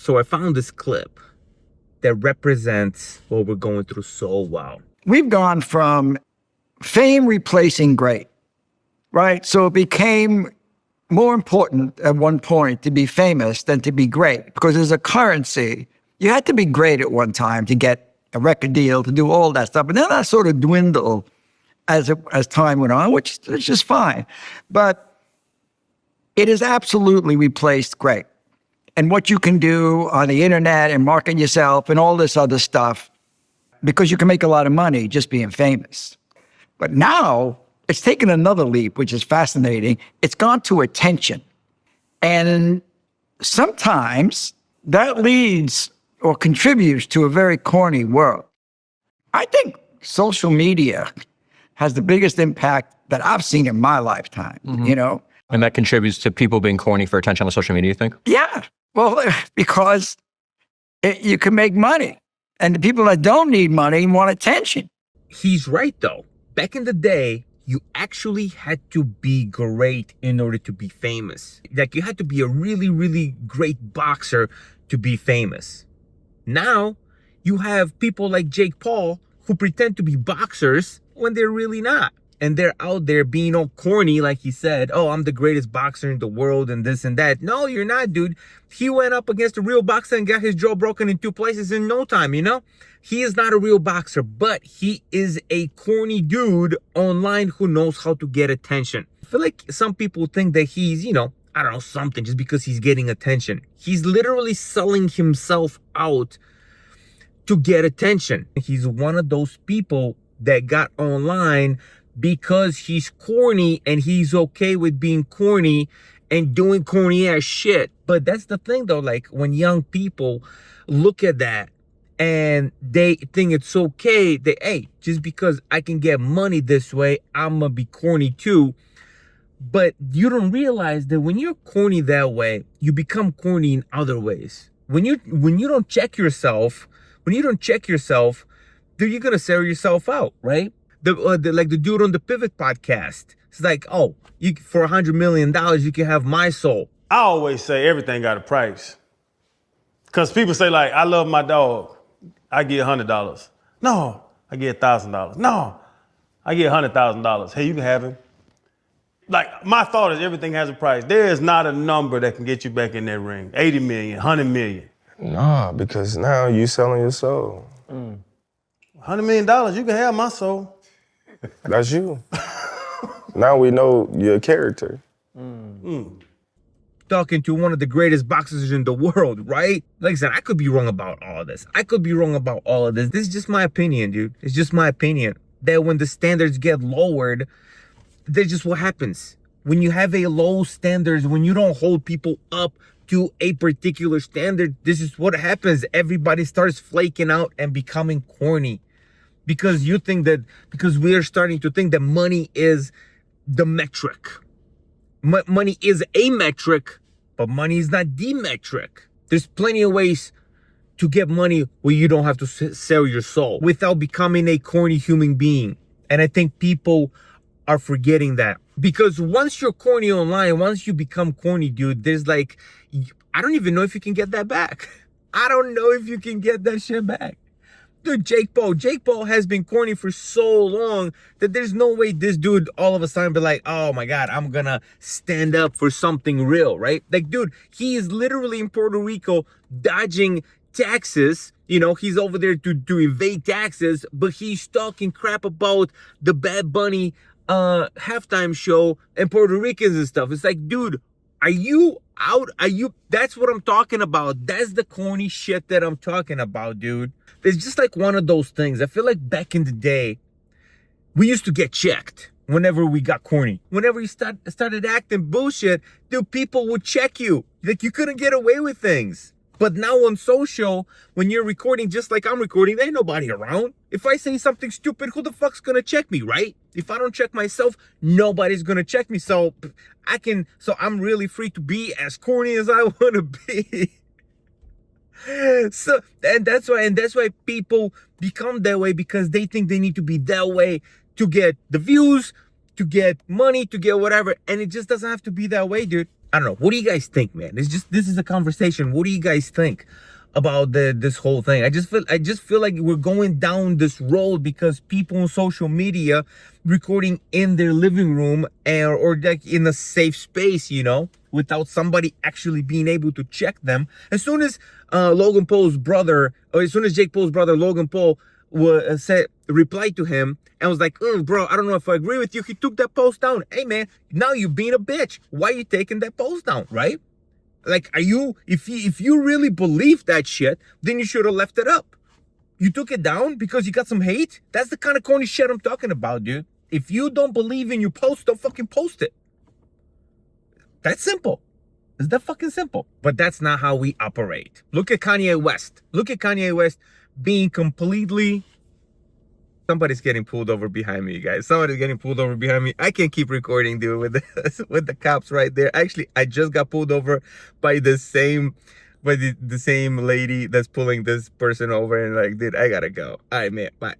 So I found this clip that represents what we're going through so well. We've gone from fame replacing great, right? So it became more important at one point to be famous than to be great, because there's a currency. You had to be great at one time to get a record deal, to do all that stuff. And then that sort of dwindled as time went on, which is just fine. But it has absolutely replaced great. And what you can do on the internet and market yourself and all this other stuff, because you can make a lot of money just being famous. But now it's taken another leap, which is fascinating. It's gone to attention. And sometimes that leads or contributes to a very corny world. I think social media has the biggest impact that I've seen in my lifetime, you know? And that contributes to people being corny for attention on social media, you think? Yeah. Well, because you can make money. And the people that don't need money want attention. He's right, though. Back in the day, you actually had to be great in order to be famous. Like, you had to be a really, really great boxer to be famous. Now, you have people like Jake Paul who pretend to be boxers when they're really not. And they're out there being all corny, like he said, oh, I'm the greatest boxer in the world and this and that. No, you're not, dude. He went up against a real boxer and got his jaw broken in 2 places in no time, you know? He is not a real boxer, but he is a corny dude online who knows how to get attention. I feel like some people think that he's, you know, I don't know, something just because he's getting attention. He's literally selling himself out to get attention. He's one of those people that got online because he's corny and he's okay with being corny and doing corny ass shit. But that's the thing though, like when young people look at that and they think it's okay, they, hey, just because I can get money this way, I'm gonna be corny too. But you don't realize that when you're corny that way, you become corny in other ways. When you don't check yourself, then you're gonna sell yourself out, right? Like the dude on the Pivot podcast. It's like, oh, for $100 million, you can have my soul. I always say everything got a price. Because people say, like, I love my dog. I get $100. No, I get $1,000. No, I get $100,000. Hey, you can have him. Like, my thought is everything has a price. There is not a number that can get you back in that ring. 80 million, 100 million. Nah, because now you selling your soul. $100 million, you can have my soul. That's you. Now we know your character. Talking to one of the greatest boxers in the world, right? Like I said, I could be wrong about all of this. This is just my opinion, dude. It's just my opinion. That when the standards get lowered, that's just what happens. When you have a low standards, when you don't hold people up to a particular standard, this is what happens. Everybody starts flaking out and becoming corny. Because we are starting to think that money is the metric. Money is a metric, but money is not the metric. There's plenty of ways to get money where you don't have to sell your soul without becoming a corny human being. And I think people are forgetting that. Because once you're corny online, once you become corny, dude, there's like, I don't even know if you can get that back. I don't know if you can get that shit back. Dude, Jake Paul has been corny for so long that there's no way this dude all of a sudden be like, oh my God, I'm gonna stand up for something real, right? Like, dude, he is literally in Puerto Rico dodging taxes. You know, he's over there to evade taxes, but he's talking crap about the Bad Bunny halftime show and Puerto Ricans and stuff. It's like, dude, are you out? That's what I'm talking about. That's the corny shit that I'm talking about, dude. It's just like one of those things. I feel like back in the day, we used to get checked whenever we got corny. Whenever you started acting bullshit, dude, people would check you. Like, you couldn't get away with things. But now on social, when you're recording just like I'm recording, there ain't nobody around. If I say something stupid, who the fuck's gonna check me, right? If I don't check myself, nobody's gonna check me. So I'm really free to be as corny as I wanna be. So, and that's why people become that way, because they think they need to be that way to get the views, to get money, to get whatever. And it just doesn't have to be that way, dude. I don't know. What do you guys think, man? This is a conversation. What do you guys think about this whole thing? I just feel like we're going down this road because people on social media recording in their living room or like in a safe space, you know, without somebody actually being able to check them. As soon as Logan Paul's brother, or as soon as Jake Paul's brother Logan Paul replied to him and was like, bro, I don't know if I agree with you, he took that post down. Hey man, now you being a bitch. Why are you taking that post down, right? Like, if you really believe that shit, then you should have left it up. You took it down because you got some hate? That's the kind of corny shit I'm talking about, dude. If you don't believe in your post, don't fucking post it. That's simple. It's that fucking simple. But that's not how we operate. Look at Kanye West. Look at Kanye West being completely... Somebody's getting pulled over behind me, you guys. Somebody's getting pulled over behind me. I can't keep recording, dude, with the cops right there. Actually, I just got pulled over by the same lady that's pulling this person over, and like, dude, I gotta go. All right, man, bye.